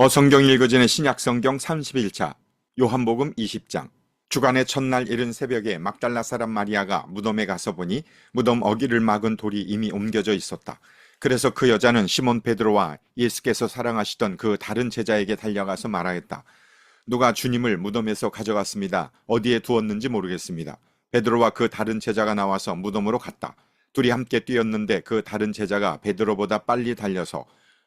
성경 읽어지는 신약 성경 31차 요한복음 20장. 주간의 첫날 이른 새벽에 막달라 사람 마리아가 무덤에 가서 보니 무덤 어귀를 막은 돌이 이미 옮겨져 있었다. 그래서 그 여자는 시몬 베드로와 예수께서 사랑하시던 그 다른 제자에게 달려가서 말하였다. 누가 주님을 무덤에서 가져갔습니다. 어디에 두었는지 모르겠습니다. 베드로와 그 다른 제자가 나와서 무덤으로 갔다. 둘이 함께 뛰었는데 그 다른 제자가 베드로보다 빨리 달려서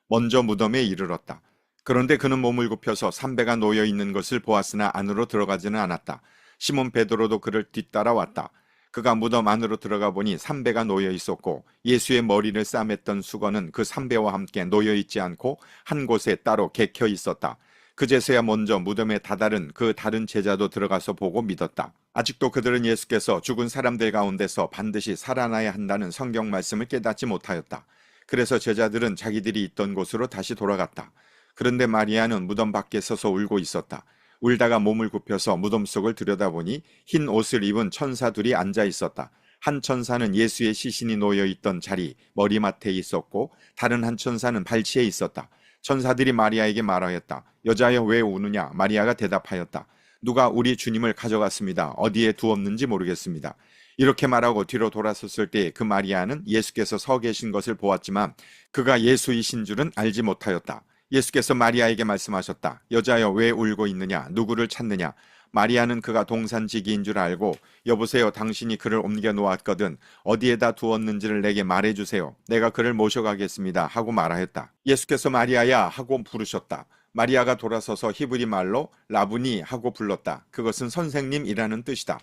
먼저 무덤에 이르렀다. 그런데 그는 몸을 굽혀서 삼배가 놓여 있는 것을 보았으나 안으로 들어가지는 않았다. 시몬 베드로도 그를 뒤따라왔다. 그가 무덤 안으로 들어가 보니 삼배가 놓여 있었고 예수의 머리를 싸맸던 수건은 그 삼배와 함께 놓여 있지 않고 한 곳에 따로 개켜 있었다. 그제서야 먼저 무덤에 다다른 그 다른 제자도 들어가서 보고 믿었다. 아직도 그들은 예수께서 죽은 사람들 가운데서 반드시 살아나야 한다는 성경 말씀을 깨닫지 못하였다. 그래서 제자들은 자기들이 있던 곳으로 다시 돌아갔다. 그런데 마리아는 무덤 밖에 서서 울고 있었다. 울다가 몸을 굽혀서 무덤 속을 들여다보니 흰 옷을 입은 천사 둘이 앉아 있었다. 한 천사는 예수의 시신이 놓여 있던 자리 머리맡에 있었고 다른 한 천사는 발치에 있었다. 천사들이 마리아에게 말하였다. 여자여 왜 우느냐? 마리아가 대답하였다. 누가 우리 주님을 가져갔습니다. 어디에 두었는지 모르겠습니다. 이렇게 말하고 뒤로 돌아섰을 때 그 마리아는 예수께서 서 계신 것을 보았지만 그가 예수이신 줄은 알지 못하였다. 예수께서 마리아에게 말씀하셨다. 여자여 왜 울고 있느냐? 누구를 찾느냐? 마리아는 그가 동산지기인 줄 알고 여보세요, 당신이 그를 옮겨 놓았거든 어디에다 두었는지를 내게 말해주세요. 내가 그를 모셔가겠습니다 하고 말하였다. 예수께서 마리아야 하고 부르셨다. 마리아가 돌아서서 히브리 말로 라부니 하고 불렀다. 그것은 선생님이라는 뜻이다.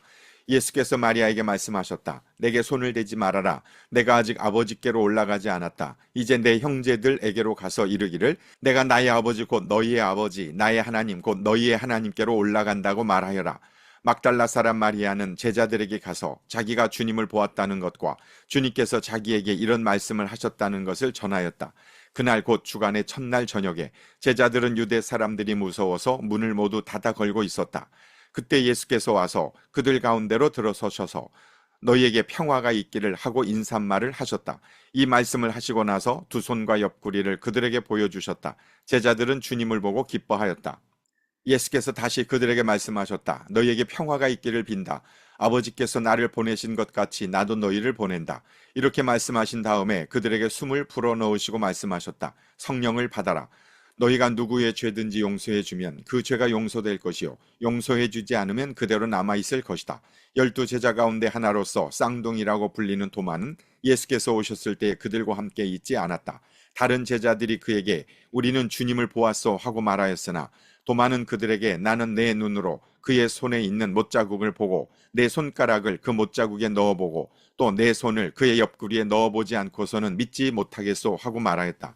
예수께서 마리아에게 말씀하셨다. 내게 손을 대지 말아라. 내가 아직 아버지께로 올라가지 않았다. 이제 내 형제들에게로 가서 이르기를 내가 나의 아버지 곧 너희의 아버지 나의 하나님 곧 너희의 하나님께로 올라간다고 말하여라. 막달라 사람 마리아는 제자들에게 가서 자기가 주님을 보았다는 것과 주님께서 자기에게 이런 말씀을 하셨다는 것을 전하였다. 그날 곧 주간의 첫날 저녁에 제자들은 유대 사람들이 무서워서 문을 모두 닫아 걸고 있었다. 그때 예수께서 와서 그들 가운데로 들어서셔서 너희에게 평화가 있기를 하고 인사말을 하셨다. 이 말씀을 하시고 나서 두 손과 옆구리를 그들에게 보여주셨다. 제자들은 주님을 보고 기뻐하였다. 예수께서 다시 그들에게 말씀하셨다. 너희에게 평화가 있기를 빈다. 아버지께서 나를 보내신 것 같이 나도 너희를 보낸다. 이렇게 말씀하신 다음에 그들에게 숨을 불어넣으시고 말씀하셨다. 성령을 받아라. 너희가 누구의 죄든지 용서해 주면 그 죄가 용서될 것이요 용서해 주지 않으면 그대로 남아 있을 것이다. 12 제자 가운데 하나로서 쌍둥이라고 불리는 도마는 예수께서 오셨을 때 그들과 함께 있지 않았다. 다른 제자들이 그에게 우리는 주님을 보았소 하고 말하였으나 도마는 그들에게 나는 내 눈으로 그의 손에 있는 못자국을 보고 내 손가락을 그 못자국에 넣어보고 또 내 손을 그의 옆구리에 넣어보지 않고서는 믿지 못하겠소 하고 말하였다.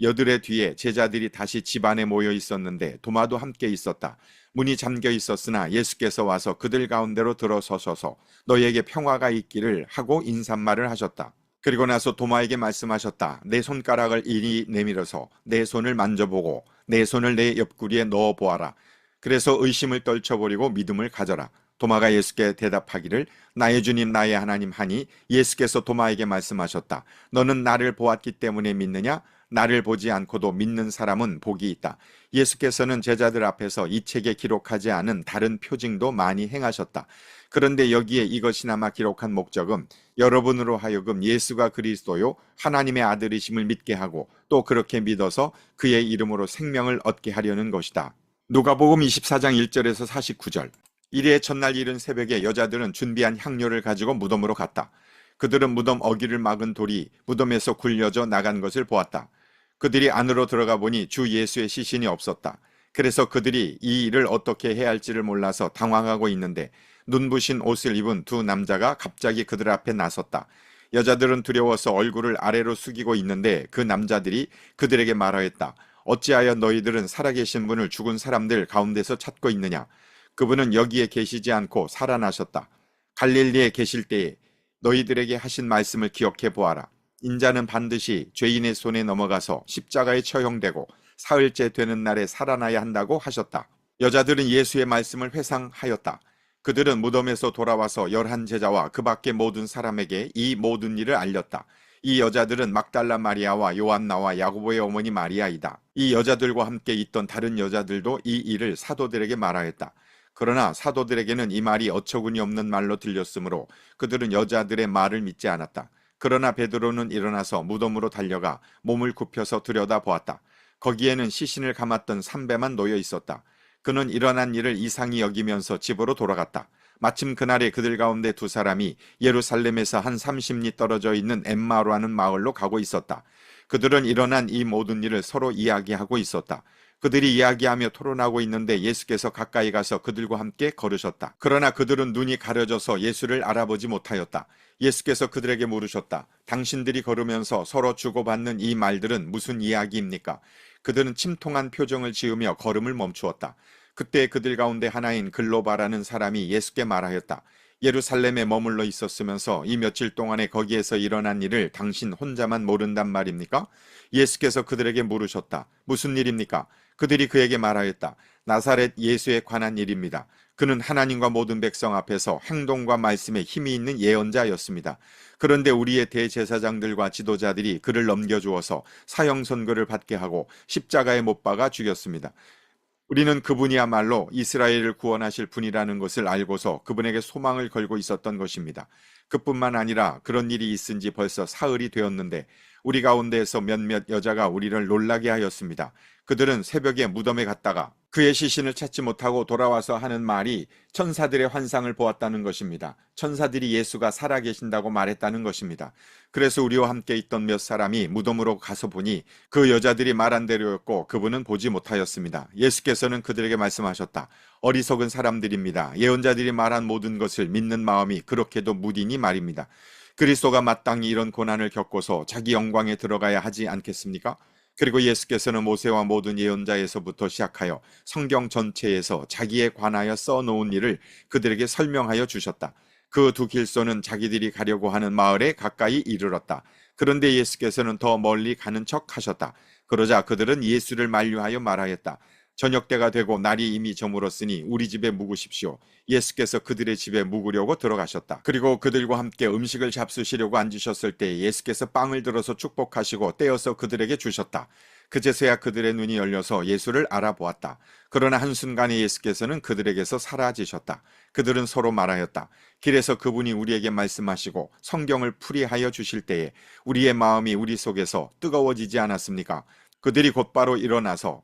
여드레 뒤에 제자들이 다시 집 안에 모여 있었는데 도마도 함께 있었다. 문이 잠겨 있었으나 예수께서 와서 그들 가운데로 들어서셔서 너희에게 평화가 있기를 하고 인사말을 하셨다. 그리고 나서 도마에게 말씀하셨다. 내 손가락을 이리 내밀어서 내 손을 만져보고 내 손을 내 옆구리에 넣어보아라. 그래서 의심을 떨쳐버리고 믿음을 가져라. 도마가 예수께 대답하기를 나의 주님 나의 하나님 하니 예수께서 도마에게 말씀하셨다. 너는 나를 보았기 때문에 믿느냐? 나를 보지 않고도 믿는 사람은 복이 있다. 예수께서는 제자들 앞에서 이 책에 기록하지 않은 다른 표징도 많이 행하셨다. 그런데 여기에 이것이나마 기록한 목적은 여러분으로 하여금 예수가 그리스도요 하나님의 아들이심을 믿게 하고 또 그렇게 믿어서 그의 이름으로 생명을 얻게 하려는 것이다. 누가복음 24장 1절에서 49절. 이리의 첫날 이른 새벽에 여자들은 준비한 향료를 가지고 무덤으로 갔다. 그들은 무덤 어귀를 막은 돌이 무덤에서 굴려져 나간 것을 보았다. 그들이 안으로 들어가 보니 주 예수의 시신이 없었다. 그래서 그들이 이 일을 어떻게 해야 할지를 몰라서 당황하고 있는데 눈부신 옷을 입은 두 남자가 갑자기 그들 앞에 나섰다. 여자들은 두려워서 얼굴을 아래로 숙이고 있는데 그 남자들이 그들에게 말하였다. 어찌하여 너희들은 살아계신 분을 죽은 사람들 가운데서 찾고 있느냐? 그분은 여기에 계시지 않고 살아나셨다. 갈릴리에 계실 때에 너희들에게 하신 말씀을 기억해 보아라. 인자는 반드시 죄인의 손에 넘어가서 십자가에 처형되고 사흘째 되는 날에 살아나야 한다고 하셨다. 여자들은 예수의 말씀을 회상하였다. 그들은 무덤에서 돌아와서 11 제자와 그 밖의 모든 사람에게 이 모든 일을 알렸다. 이 여자들은 막달라 마리아와 요한나와 야고보의 어머니 마리아이다. 이 여자들과 함께 있던 다른 여자들도 이 일을 사도들에게 말하였다. 그러나 사도들에게는 이 말이 어처구니 없는 말로 들렸으므로 그들은 여자들의 말을 믿지 않았다. 그러나 베드로는 일어나서 무덤으로 달려가 몸을 굽혀서 들여다보았다. 거기에는 시신을 감았던 삼배만 놓여 있었다. 그는 일어난 일을 이상히 여기면서 집으로 돌아갔다. 마침 그날에 그들 가운데 두 사람이 예루살렘에서 한 30리 떨어져 있는 엠마오라는 마을로 가고 있었다. 그들은 일어난 이 모든 일을 서로 이야기하고 있었다. 그들이 이야기하며 토론하고 있는데 예수께서 가까이 가서 그들과 함께 걸으셨다. 그러나 그들은 눈이 가려져서 예수를 알아보지 못하였다. 예수께서 그들에게 물으셨다. 당신들이 걸으면서 서로 주고받는 이 말들은 무슨 이야기입니까? 그들은 침통한 표정을 지으며 걸음을 멈추었다. 그때 그들 가운데 하나인 글로바라는 사람이 예수께 말하였다. 예루살렘에 머물러 있었으면서 이 며칠 동안에 거기에서 일어난 일을 당신 혼자만 모른단 말입니까? 예수께서 그들에게 물으셨다. 무슨 일입니까? 그들이 그에게 말하였다. 나사렛 예수에 관한 일입니다. 그는 하나님과 모든 백성 앞에서 행동과 말씀에 힘이 있는 예언자였습니다. 그런데 우리의 대제사장들과 지도자들이 그를 넘겨주어서 사형 선고를 받게 하고 십자가에 못 박아 죽였습니다. 우리는 그분이야말로 이스라엘을 구원하실 분이라는 것을 알고서 그분에게 소망을 걸고 있었던 것입니다. 그뿐만 아니라 그런 일이 있은 지 벌써 사흘이 되었는데 우리 가운데에서 몇몇 여자가 우리를 놀라게 하였습니다. 그들은 새벽에 무덤에 갔다가 그의 시신을 찾지 못하고 돌아와서 하는 말이 천사들의 환상을 보았다는 것입니다. 천사들이 예수가 살아계신다고 말했다는 것입니다. 그래서 우리와 함께 있던 몇 사람이 무덤으로 가서 보니 그 여자들이 말한 대로였고 그분은 보지 못하였습니다. 예수께서는 그들에게 말씀하셨다. 어리석은 사람들입니다. 예언자들이 말한 모든 것을 믿는 마음이 그렇게도 무디니 말입니다. 그리스도가 마땅히 이런 고난을 겪고서 자기 영광에 들어가야 하지 않겠습니까? 그리고 예수께서는 모세와 모든 예언자에서부터 시작하여 성경 전체에서 자기에 관하여 써놓은 일을 그들에게 설명하여 주셨다. 그 두 길소는 자기들이 가려고 하는 마을에 가까이 이르렀다. 그런데 예수께서는 더 멀리 가는 척 하셨다. 그러자 그들은 예수를 만류하여 말하였다. 저녁 때가 되고 날이 이미 저물었으니 우리 집에 묵으십시오. 예수께서 그들의 집에 묵으려고 들어가셨다. 그리고 그들과 함께 음식을 잡수시려고 앉으셨을 때 예수께서 빵을 들어서 축복하시고 떼어서 그들에게 주셨다. 그제서야 그들의 눈이 열려서 예수를 알아보았다. 그러나 한순간에 예수께서는 그들에게서 사라지셨다. 그들은 서로 말하였다. 길에서 그분이 우리에게 말씀하시고 성경을 풀이하여 주실 때에 우리의 마음이 우리 속에서 뜨거워지지 않았습니까? 그들이 곧바로 일어나서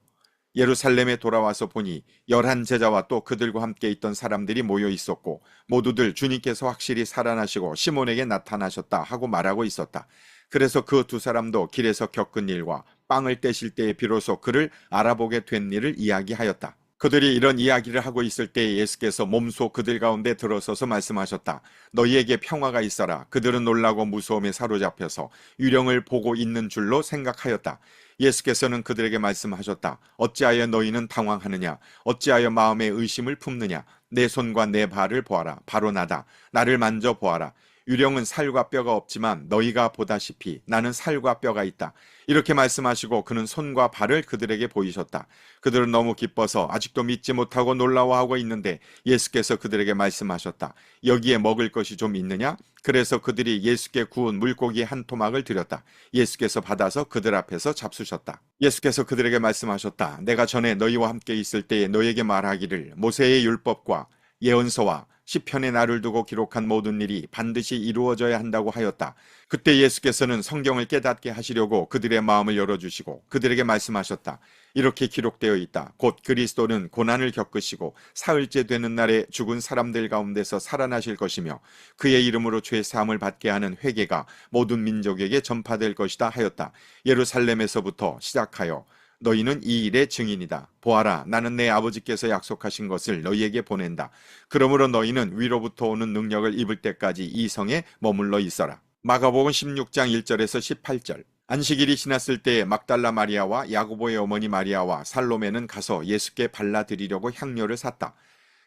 예루살렘에 돌아와서 보니 11제자와 또 그들과 함께 있던 사람들이 모여 있었고 모두들 주님께서 확실히 살아나시고 시몬에게 나타나셨다 하고 말하고 있었다. 그래서 그 두 사람도 길에서 겪은 일과 빵을 떼실 때에 비로소 그를 알아보게 된 일을 이야기하였다. 그들이 이런 이야기를 하고 있을 때 예수께서 몸소 그들 가운데 들어서서 말씀하셨다. 너희에게 평화가 있어라. 그들은 놀라고 무서움에 사로잡혀서 유령을 보고 있는 줄로 생각하였다. 예수께서는 그들에게 말씀하셨다. 어찌하여 너희는 당황하느냐? 어찌하여 마음에 의심을 품느냐? 내 손과 내 발을 보아라. 바로 나다. 나를 만져보아라. 유령은 살과 뼈가 없지만 너희가 보다시피 나는 살과 뼈가 있다. 이렇게 말씀하시고 그는 손과 발을 그들에게 보이셨다. 그들은 너무 기뻐서 아직도 믿지 못하고 놀라워하고 있는데 예수께서 그들에게 말씀하셨다. 여기에 먹을 것이 좀 있느냐? 그래서 그들이 예수께 구운 물고기 한 토막을 드렸다. 예수께서 받아서 그들 앞에서 잡수셨다. 예수께서 그들에게 말씀하셨다. 내가 전에 너희와 함께 있을 때에 너희에게 말하기를 모세의 율법과 예언서와 시편에 나를 두고 기록한 모든 일이 반드시 이루어져야 한다고 하였다. 그때 예수께서는 성경을 깨닫게 하시려고 그들의 마음을 열어주시고 그들에게 말씀하셨다. 이렇게 기록되어 있다. 곧 그리스도는 고난을 겪으시고 사흘째 되는 날에 죽은 사람들 가운데서 살아나실 것이며 그의 이름으로 죄 사함을 받게 하는 회개가 모든 민족에게 전파될 것이다 하였다. 예루살렘에서부터 시작하여 너희는 이 일의 증인이다. 보아라, 나는 내 아버지께서 약속하신 것을 너희에게 보낸다. 그러므로 너희는 위로부터 오는 능력을 입을 때까지 이 성에 머물러 있어라. 마가복음 16장 1절에서 18절. 안식일이 지났을 때에 막달라 마리아와 야고보의 어머니 마리아와 살로메는 가서 예수께 발라드리려고 향료를 샀다.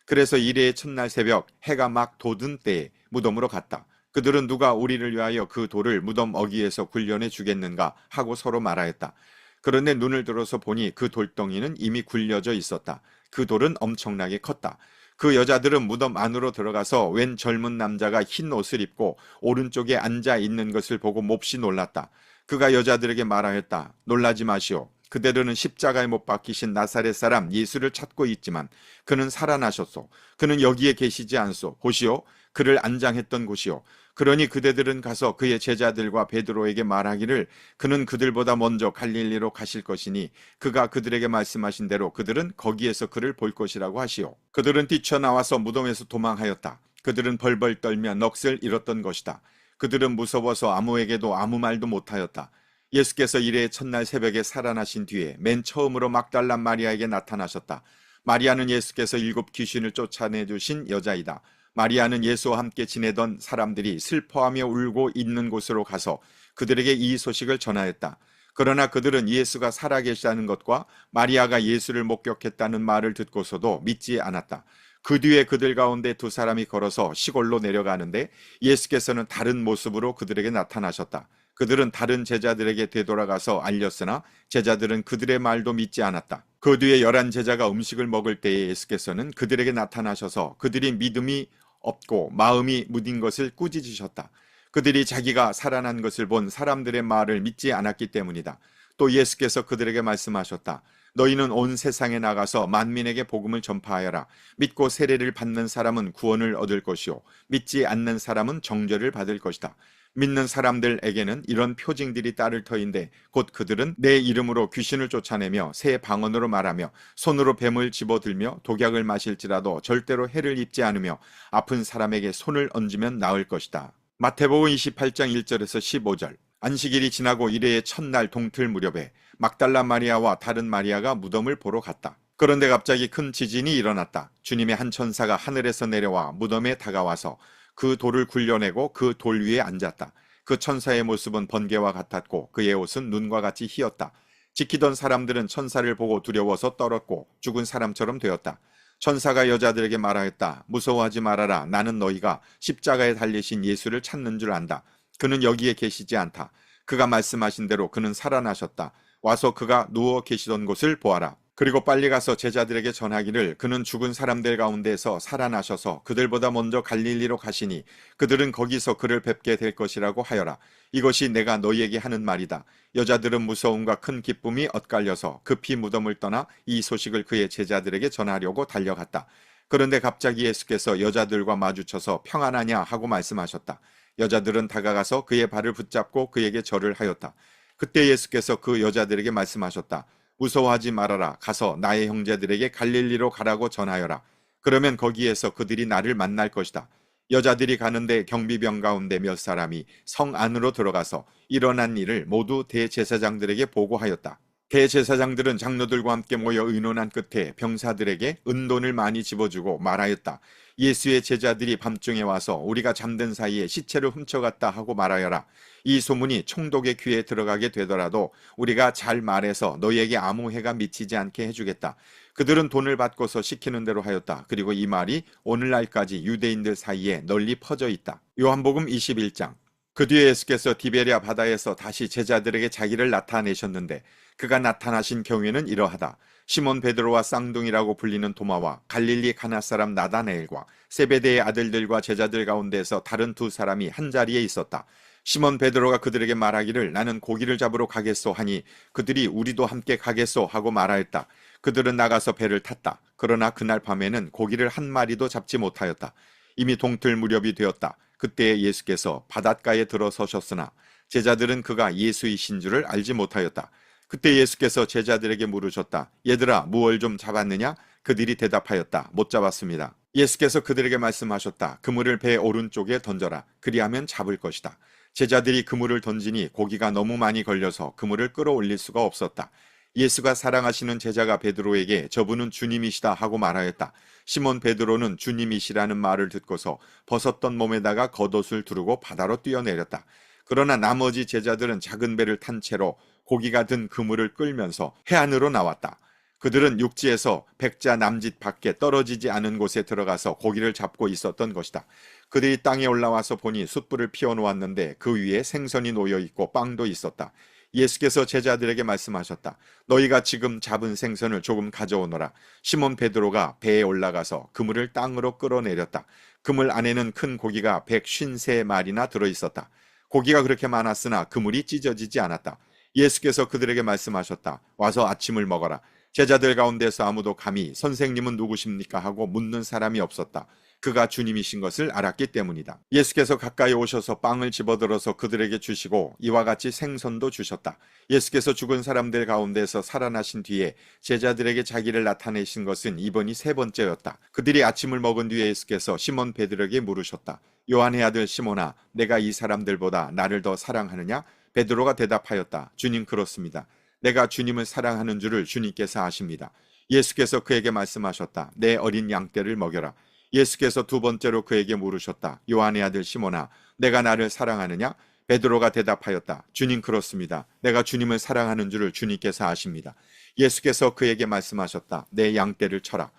그래서 이레의 첫날 새벽 해가 막 돋은 때에 무덤으로 갔다. 그들은 누가 우리를 위하여 그 돌을 무덤 어귀에서 굴려내 주겠는가 하고 서로 말하였다. 그런데 눈을 들어서 보니 그 돌덩이는 이미 굴려져 있었다. 그 돌은 엄청나게 컸다. 그 여자들은 무덤 안으로 들어가서 웬 젊은 남자가 흰 옷을 입고 오른쪽에 앉아 있는 것을 보고 몹시 놀랐다. 그가 여자들에게 말하였다. 놀라지 마시오. 그대로는 십자가에 못 박히신 나사렛 사람 예수를 찾고 있지만 그는 살아나셨소. 그는 여기에 계시지 않소. 보시오. 그를 안장했던 곳이오. 그러니 그대들은 가서 그의 제자들과 베드로에게 말하기를 그는 그들보다 먼저 갈릴리로 가실 것이니 그가 그들에게 말씀하신 대로 그들은 거기에서 그를 볼 것이라고 하시오. 그들은 뛰쳐나와서 무덤에서 도망하였다. 그들은 벌벌 떨며 넋을 잃었던 것이다. 그들은 무서워서 아무에게도 아무 말도 못하였다. 예수께서 일회의 첫날 새벽에 살아나신 뒤에 맨 처음으로 막달라 마리아에게 나타나셨다. 마리아는 예수께서 7 귀신을 쫓아내주신 여자이다. 마리아는 예수와 함께 지내던 사람들이 슬퍼하며 울고 있는 곳으로 가서 그들에게 이 소식을 전하였다. 그러나 그들은 예수가 살아계시다는 것과 마리아가 예수를 목격했다는 말을 듣고서도 믿지 않았다. 그 뒤에 그들 가운데 2 사람이 걸어서 시골로 내려가는데 예수께서는 다른 모습으로 그들에게 나타나셨다. 그들은 다른 제자들에게 되돌아가서 알렸으나 제자들은 그들의 말도 믿지 않았다. 그 뒤에 11 제자가 음식을 먹을 때에 예수께서는 그들에게 나타나셔서 그들이 믿음이 없고 마음이 무딘 것을 꾸짖으셨다. 그들이 자기가 살아난 것을 본 사람들의 말을 믿지 않았기 때문이다. 또 예수께서 그들에게 말씀하셨다. 너희는 온 세상에 나가서 만민에게 복음을 전파하여라. 믿고 세례를 받는 사람은 구원을 얻을 것이요 믿지 않는 사람은 정죄를 받을 것이다. 믿는 사람들에게는 이런 표징들이 따를 터인데 곧 그들은 내 이름으로 귀신을 쫓아내며 새 방언으로 말하며 손으로 뱀을 집어들며 독약을 마실지라도 절대로 해를 입지 않으며 아픈 사람에게 손을 얹으면 나을 것이다. 마태복음 28장 1절에서 15절. 안식일이 지나고 일회의 첫날 동틀 무렵에 막달라 마리아와 다른 마리아가 무덤을 보러 갔다. 그런데 갑자기 큰 지진이 일어났다. 주님의 한 천사가 하늘에서 내려와 무덤에 다가와서 그 돌을 굴려내고 그 돌 위에 앉았다. 그 천사의 모습은 번개와 같았고 그의 옷은 눈과 같이 희었다. 지키던 사람들은 천사를 보고 두려워서 떨었고 죽은 사람처럼 되었다. 천사가 여자들에게 말하였다. 무서워하지 말아라. 나는 너희가 십자가에 달리신 예수를 찾는 줄 안다. 그는 여기에 계시지 않다. 그가 말씀하신 대로 그는 살아나셨다. 와서 그가 누워 계시던 곳을 보아라. 그리고 빨리 가서 제자들에게 전하기를 그는 죽은 사람들 가운데서 살아나셔서 그들보다 먼저 갈릴리로 가시니 그들은 거기서 그를 뵙게 될 것이라고 하여라. 이것이 내가 너희에게 하는 말이다. 여자들은 무서움과 큰 기쁨이 엇갈려서 급히 무덤을 떠나 이 소식을 그의 제자들에게 전하려고 달려갔다. 그런데 갑자기 예수께서 여자들과 마주쳐서 평안하냐 하고 말씀하셨다. 여자들은 다가가서 그의 발을 붙잡고 그에게 절을 하였다. 그때 예수께서 그 여자들에게 말씀하셨다. 무서워하지 말아라. 가서 나의 형제들에게 갈릴리로 가라고 전하여라. 그러면 거기에서 그들이 나를 만날 것이다. 여자들이 가는데 경비병 가운데 몇 사람이 성 안으로 들어가서 일어난 일을 모두 대제사장들에게 보고하였다. 대제사장들은 장로들과 함께 모여 의논한 끝에 병사들에게 은돈을 많이 집어주고 말하였다. 예수의 제자들이 밤중에 와서 우리가 잠든 사이에 시체를 훔쳐갔다 하고 말하여라. 이 소문이 총독의 귀에 들어가게 되더라도 우리가 잘 말해서 너희에게 아무 해가 미치지 않게 해주겠다. 그들은 돈을 받고서 시키는 대로 하였다. 그리고 이 말이 오늘날까지 유대인들 사이에 널리 퍼져 있다. 요한복음 21장. 그 뒤에 예수께서 디베랴 바다에서 다시 제자들에게 자기를 나타내셨는데 그가 나타나신 경우에는 이러하다. 시몬 베드로와 쌍둥이라고 불리는 도마와 갈릴리 가나 사람 나다나엘과 세베대의 아들들과 제자들 가운데서 다른 2 사람이 한자리에 있었다. 시몬 베드로가 그들에게 말하기를 나는 고기를 잡으러 가겠소 하니 그들이 우리도 함께 가겠소 하고 말하였다. 그들은 나가서 배를 탔다. 그러나 그날 밤에는 고기를 한 마리도 잡지 못하였다. 이미 동틀 무렵이 되었다. 그때 예수께서 바닷가에 들어서셨으나 제자들은 그가 예수이신 줄을 알지 못하였다. 그때 예수께서 제자들에게 물으셨다. 얘들아, 무얼 좀 잡았느냐? 그들이 대답하였다. 못 잡았습니다. 예수께서 그들에게 말씀하셨다. 그물을 배 오른쪽에 던져라. 그리하면 잡을 것이다. 제자들이 그물을 던지니 고기가 너무 많이 걸려서 그물을 끌어올릴 수가 없었다. 예수가 사랑하시는 제자가 베드로에게 저분은 주님이시다 하고 말하였다. 시몬 베드로는 주님이시라는 말을 듣고서 벗었던 몸에다가 겉옷을 두르고 바다로 뛰어내렸다. 그러나 나머지 제자들은 작은 배를 탄 채로 고기가 든 그물을 끌면서 해안으로 나왔다. 그들은 육지에서 백자 남짓 밖에 떨어지지 않은 곳에 들어가서 고기를 잡고 있었던 것이다. 그들이 땅에 올라와서 보니 숯불을 피워놓았는데 그 위에 생선이 놓여있고 빵도 있었다. 예수께서 제자들에게 말씀하셨다. 너희가 지금 잡은 생선을 조금 가져오너라. 시몬 베드로가 배에 올라가서 그물을 땅으로 끌어내렸다. 그물 안에는 큰 고기가 153마리나 들어있었다. 고기가 그렇게 많았으나 그물이 찢어지지 않았다. 예수께서 그들에게 말씀하셨다. 와서 아침을 먹어라. 제자들 가운데서 아무도 감히 선생님은 누구십니까 하고 묻는 사람이 없었다. 그가 주님이신 것을 알았기 때문이다. 예수께서 가까이 오셔서 빵을 집어들어서 그들에게 주시고 이와 같이 생선도 주셨다. 예수께서 죽은 사람들 가운데서 살아나신 뒤에 제자들에게 자기를 나타내신 것은 이번이 세 번째였다. 그들이 아침을 먹은 뒤에 예수께서 시몬 베드로에게 물으셨다. 요한의 아들 시몬아, 내가 이 사람들보다 나를 더 사랑하느냐? 베드로가 대답하였다. 주님, 그렇습니다. 내가 주님을 사랑하는 줄을 주님께서 아십니다. 예수께서 그에게 말씀하셨다. 내 어린 양떼를 먹여라. 예수께서 두 번째로 그에게 물으셨다. 요한의 아들 시몬아, 내가 나를 사랑하느냐? 베드로가 대답하였다. 주님, 그렇습니다. 내가 주님을 사랑하는 줄을 주님께서 아십니다. 예수께서 그에게 말씀하셨다. 내 양떼를 쳐라.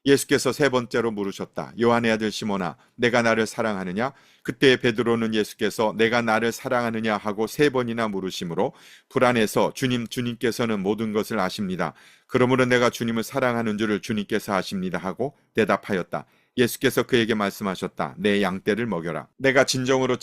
예수께서 세 번째로 물으셨다. 요한의 아들 시몬아, 내가 나를 사랑하느냐? 그때 베드로는 예수께서 내가 나를 사랑하느냐 하고 세 번이나 물으심으로 불안해서 주님께서는 모든 것을 아십니다. 그러므로 내가 주님을 사랑하는 줄을 주님께서 아십니다 하고 대답하였다. 예수께서 그에게 말씀하셨다. 내 양떼를 먹여라. 내가 진정으로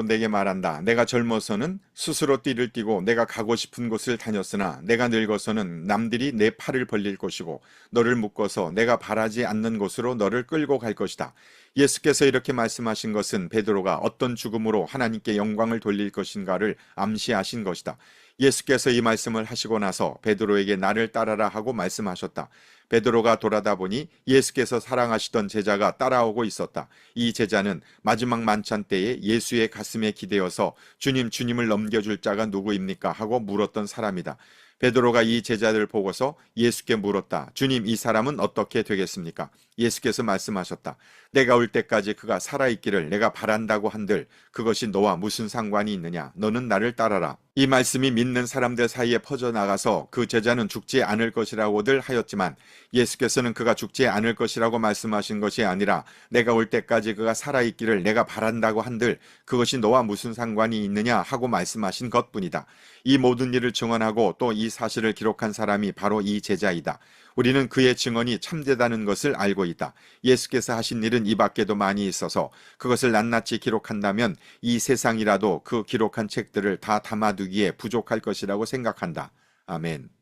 내게 말한다. 내가 젊어서는 스스로 띠를 띠고 내가 가고 싶은 곳을 다녔으나 내가 늙어서는 남들이 내 팔을 벌릴 것이고 너를 묶어서 내가 바라지 않는 곳으로 너를 끌고 갈 것이다. 예수께서 이렇게 말씀하신 것은 베드로가 어떤 죽음으로 하나님께 영광을 돌릴 것인가를 암시하신 것이다. 예수께서 이 말씀을 하시고 나서 베드로에게 나를 따라라 하고 말씀하셨다. 베드로가 돌아다 보니 예수께서 사랑하시던 제자가 따라오고 있었다. 이 제자는 마지막 만찬 때에 예수의 가슴에 기대어서 주님을 넘겨줄 자가 누구입니까? 하고 물었던 사람이다. 베드로가 이 제자들을 보고서 예수께 물었다. 주님, 이 사람은 어떻게 되겠습니까? 예수께서 말씀하셨다. 내가 올 때까지 그가 살아있기를 내가 바란다고 한들 그것이 너와 무슨 상관이 있느냐? 너는 나를 따라라. 이 말씀이 믿는 사람들 사이에 퍼져나가서 그 제자는 죽지 않을 것이라고들 하였지만 예수께서는 그가 죽지 않을 것이라고 말씀하신 것이 아니라 내가 올 때까지 그가 살아있기를 내가 바란다고 한들 그것이 너와 무슨 상관이 있느냐 하고 말씀하신 것뿐이다. 이 모든 일을 증언하고 또 이 사실을 기록한 사람이 바로 이 제자이다. 우리는 그의 증언이 참되다는 것을 알고 있다. 예수께서 하신 일은 이 밖에도 많이 있어서 그것을 낱낱이 기록한다면 이 세상이라도 그 기록한 책들을 다 담아두기에 부족할 것이라고 생각한다. 아멘.